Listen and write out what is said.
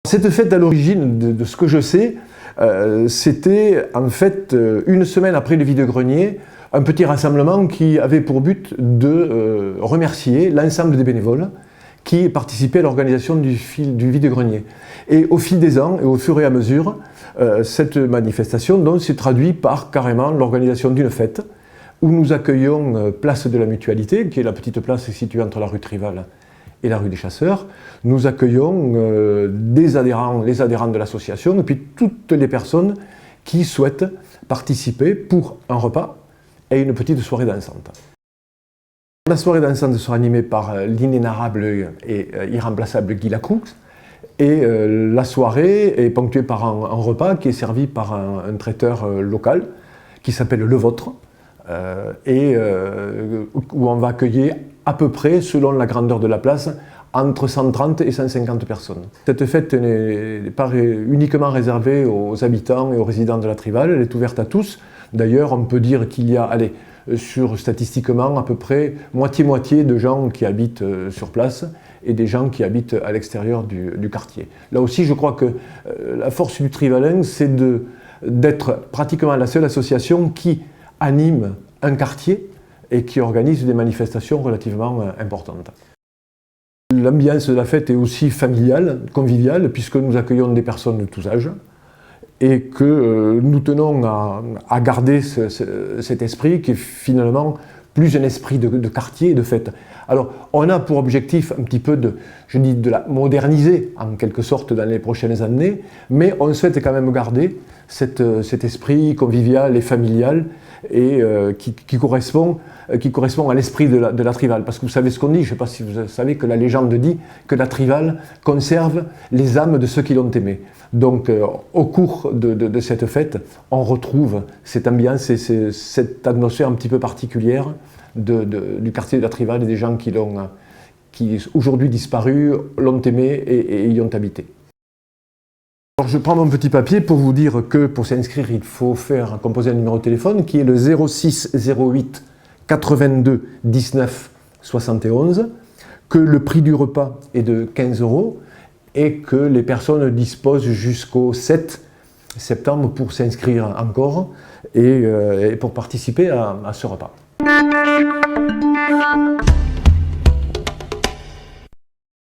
Cette fête, à l'origine de ce que je sais, c'était en fait une semaine après le vide-grenier, un petit rassemblement qui avait pour but de remercier l'ensemble des bénévoles qui participaient à l'organisation du vide-grenier. Et au fil des ans et au fur et à mesure, cette manifestation donc s'est traduite par carrément l'organisation d'une fête où nous accueillons Place de la Mutualité, qui est la petite place située entre la rue Trival et la rue des Chasseurs. Nous accueillons les adhérents de l'association et puis toutes les personnes qui souhaitent participer pour un repas et une petite soirée dansante. La soirée dansante sera animée par l'inénarrable et irremplaçable Guy Lacroux et la soirée est ponctuée par un repas qui est servi par un traiteur local qui s'appelle Le Vôtre où on va accueillir à peu près, selon la grandeur de la place, entre 130 et 150 personnes. Cette fête n'est pas uniquement réservée aux habitants et aux résidents de la Trival, elle est ouverte à tous. D'ailleurs, on peut dire qu'il y a, statistiquement, à peu près moitié-moitié de gens qui habitent sur place et des gens qui habitent à l'extérieur du quartier. Là aussi, je crois que la force du Trivalin, c'est d'être pratiquement la seule association qui anime un quartier et qui organise des manifestations relativement importantes. L'ambiance de la fête est aussi familiale, conviviale, puisque nous accueillons des personnes de tous âges et que nous tenons à garder cet esprit qui est finalement plus un esprit de quartier et de fête. Alors, on a pour objectif un petit peu de la moderniser en quelque sorte dans les prochaines années, mais on souhaite quand même garder cet esprit convivial et familial et qui correspond à l'esprit de la Trival. Parce que vous savez ce qu'on dit, je ne sais pas si vous savez que la légende dit que la Trival conserve les âmes de ceux qui l'ont aimé. Donc au cours de cette fête, on retrouve cette ambiance et cette atmosphère un petit peu particulière du quartier de la Trival et des gens qui aujourd'hui disparus, l'ont aimé et y ont habité. Alors, je prends mon petit papier pour vous dire que pour s'inscrire, il faut composer un numéro de téléphone qui est le 06 08 82 19 71, que le prix du repas est de 15 € et que les personnes disposent jusqu'au 7 septembre pour s'inscrire encore et pour participer à ce repas.